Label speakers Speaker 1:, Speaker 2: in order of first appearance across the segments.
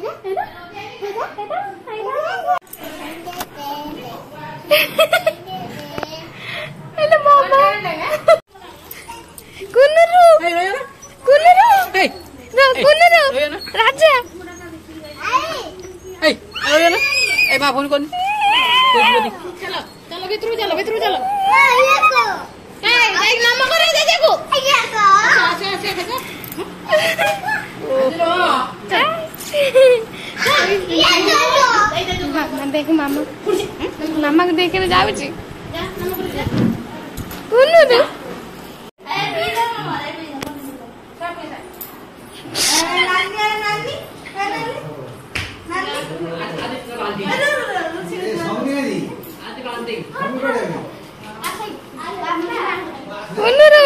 Speaker 1: Hello, Mama. Kunuru. Kunuru. Hey. No, Kunuru. Raja.
Speaker 2: Hey, ayo na. Eh, babon kon. चलो, चलो बेतरू चलो, बेतरू चलो. Hey, baik mama ko rin dito ko. Ayan ko.
Speaker 1: देख मामा मामा को देखे जाओ जी कुनु कुनु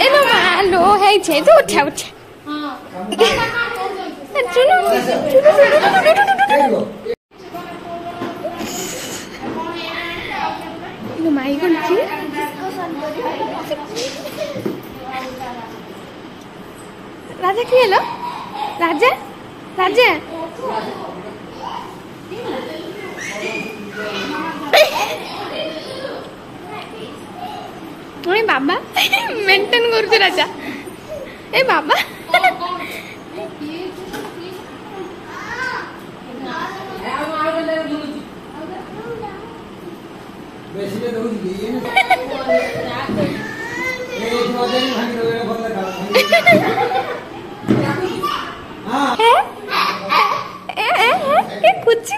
Speaker 1: ए मामा लो है छे तो उठा उठा माई को राजा किए लो राजा राजा बाबा मेंटेन कर राजा ए बाबा कुछ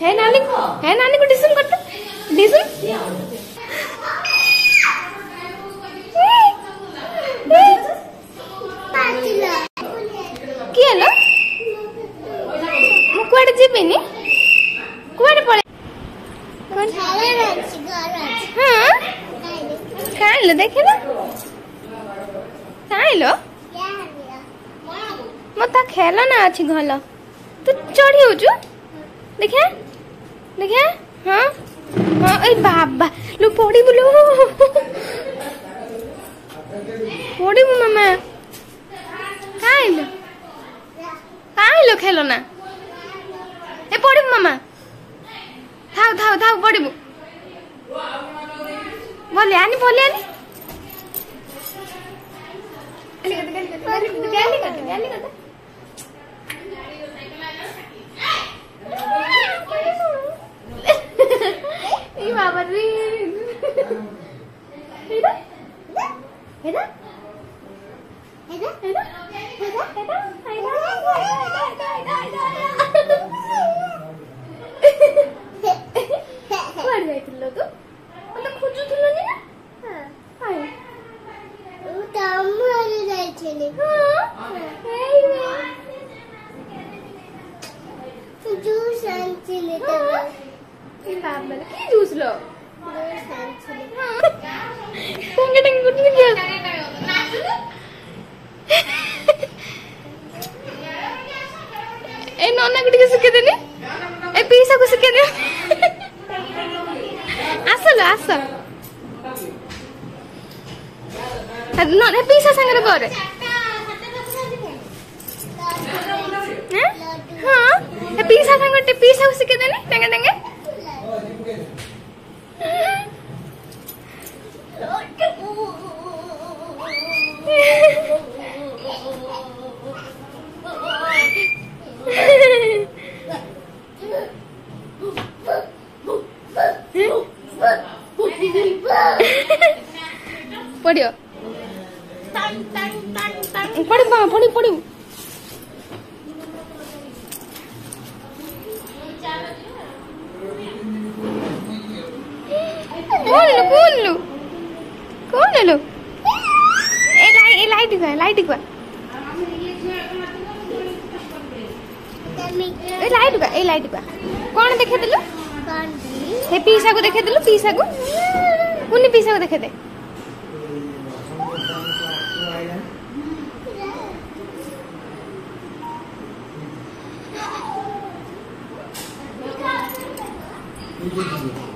Speaker 1: है नानी को डिसम करता डिसम किए लो मु कुआडे जीबिनी कुआडे पळे हां काई लो देखे ना काई लो मता खेला ना अछि घल तू चढ़ी होजु देखे देखे हां हां ए बाबा लो पड़ी बोलो पड़ी मामा काई लो खेलो ना ए पड़ी मामा थाव थाव थाव पड़ी बोले आनी गाली कर ई बाबा रे हेदा हेदा हेदा हेदा हेदा कुआडे जाइथिलो तू मते खोजुथिलो नि ना हाय ओ तमरे जाइथिली हां हेई रे जूस आनथिले त ई बाबा की जूस लो जूस आनथिले हां कोंगे टंग गुड गया ए नन्ना गुडी के सिके देनी ए पीसा को सिके दे आसल आसल न ए पीसा संगे करे हां ए पीसा संगे पीसा को सिके देनी टंगे टंगे पड़ियो पड़ी पड़ी पड़ी कौन लो ए लाइट का लाइट का कौन देखे दिलो हे पीसा को देखे दिलो पीसा को कुनी पीसा को देखे दे
Speaker 3: Thank you.